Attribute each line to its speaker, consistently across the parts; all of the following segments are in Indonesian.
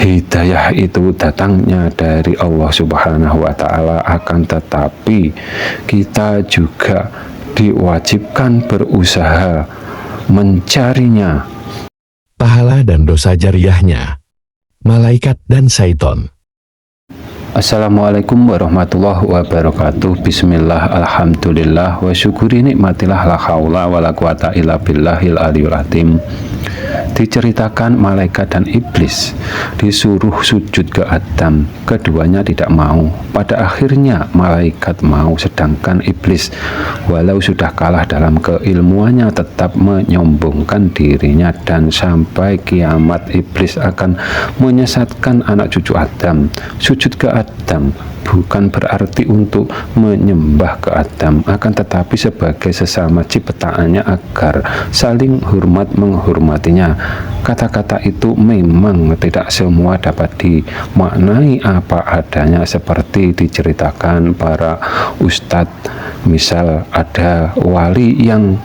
Speaker 1: Hidayah itu datangnya dari Allah Subhanahu wa Ta'ala, akan tetapi kita juga diwajibkan berusaha mencarinya.
Speaker 2: Pahala dan dosa jariahnya, malaikat dan syaiton.
Speaker 1: Assalamualaikum warahmatullahi wabarakatuh. Bismillah, alhamdulillah, wa syukuri nikmatillah, la haula wa la quwata illa billahil aliyul azim. Diceritakan malaikat dan iblis disuruh sujud ke Adam, keduanya tidak mau. Pada akhirnya malaikat mau, sedangkan iblis walau sudah kalah dalam keilmuannya tetap menyombongkan dirinya, dan sampai kiamat iblis akan menyesatkan anak cucu Adam. Sujud ke Adam bukan berarti untuk menyembah ke Adam, akan tetapi sebagai sesama ciptaannya agar saling hormat menghormatinya. Kata-kata itu memang tidak semua dapat dimaknai apa adanya seperti diceritakan para ustadz. Misal ada wali yang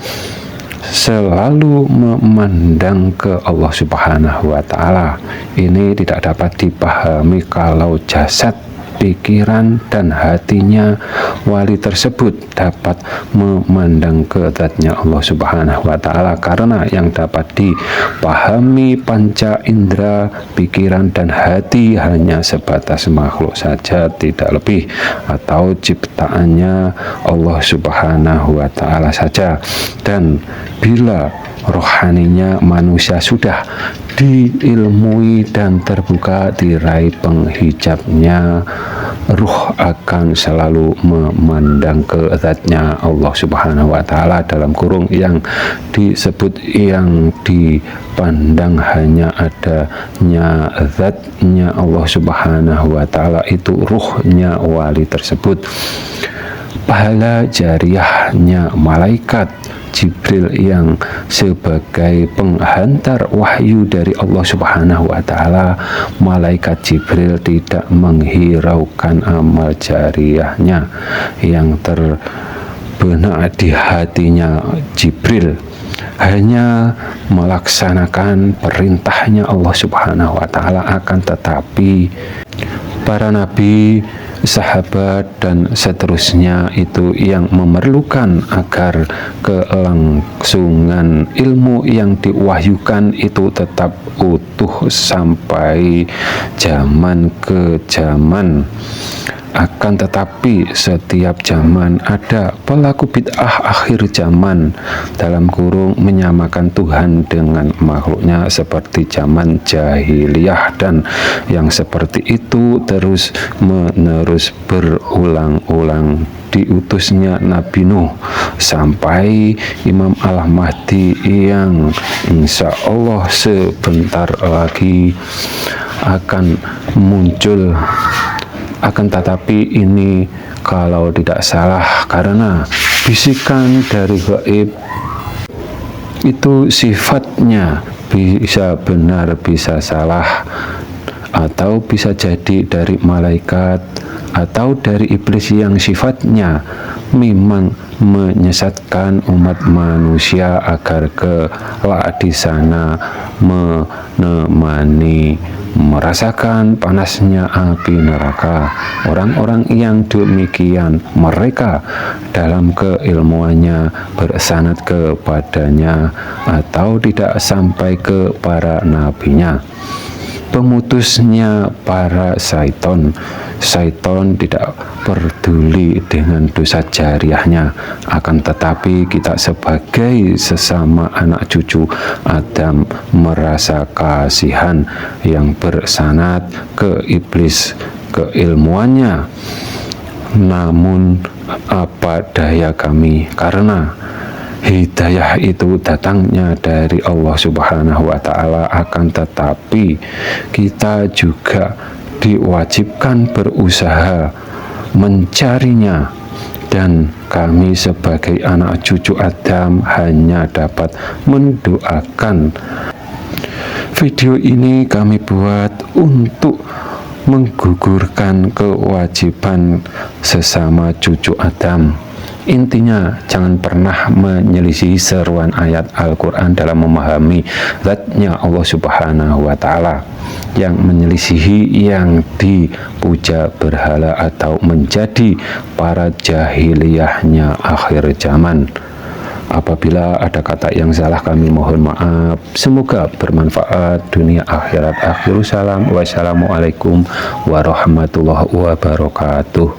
Speaker 1: selalu memandang ke Allah Subhanahu wa Ta'ala. Ini tidak dapat dipahami kalau jasad, pikiran, dan hatinya wali tersebut dapat memandang ke zatnya Allah Subhanahu wa Ta'ala, karena yang dapat dipahami panca indera, pikiran, dan hati hanya sebatas makhluk saja, tidak lebih, atau ciptaannya Allah Subhanahu wa Ta'ala saja. Dan bila rohaninya manusia sudah diilmui dan terbuka tirai penghijabnya, ruh akan selalu memandang ke zatnya Allah Subhanahu wa Ta'ala, dalam kurung yang disebut yang dipandang hanya adanya zatnya Allah Subhanahu wa Ta'ala, itu ruhnya wali tersebut. Pahala jariahnya malaikat Jibril yang sebagai penghantar wahyu dari Allah Subhanahu wa Ta'ala, malaikat Jibril tidak menghiraukan amal jariahnya yang terbenak di hatinya Jibril, hanya melaksanakan perintahnya Allah Subhanahu wa Ta'ala. Akan tetapi para nabi, sahabat, dan seterusnya itu yang memerlukan agar kelangsungan ilmu yang diwahyukan itu tetap utuh sampai zaman ke zaman. Akan tetapi setiap zaman ada pelaku bid'ah akhir zaman, dalam kurung menyamakan Tuhan dengan makhluknya, seperti zaman jahiliyah, dan yang seperti itu terus menerus berulang-ulang diutusnya Nabi Nuh sampai Imam Al-Mahdi yang insya Allah sebentar lagi akan muncul. Akan tetapi ini kalau tidak salah karena bisikan dari gaib, itu sifatnya bisa benar bisa salah, atau bisa jadi dari malaikat atau dari iblis yang sifatnya memang menyesatkan umat manusia agar kelak di sana menemani merasakan panasnya api neraka. Orang-orang yang demikian mereka dalam keilmuannya bersanad kepadanya atau tidak sampai ke para nabinya. Pemutusnya para syaiton tidak peduli dengan dosa jariahnya, akan tetapi kita sebagai sesama anak cucu Adam merasa kasihan yang bersanad ke iblis keilmuannya. Namun apa daya kami, karena hidayah itu datangnya dari Allah Subhanahu wa Ta'ala, akan tetapi kita juga diwajibkan berusaha mencarinya, dan kami sebagai anak cucu Adam hanya dapat mendoakan. Video ini kami buat untuk menggugurkan kewajiban sesama cucu Adam Intinya, jangan pernah menyelisihi seruan ayat Al-Quran dalam memahami zatnya Allah Subhanahu wa Ta'ala. Yang menyelisihi yang dipuja berhala atau menjadi para jahiliyahnya akhir zaman. Apabila ada kata yang salah, kami mohon maaf. Semoga bermanfaat dunia akhirat. Akhirus salam. Wassalamualaikum warahmatullahi wabarakatuh.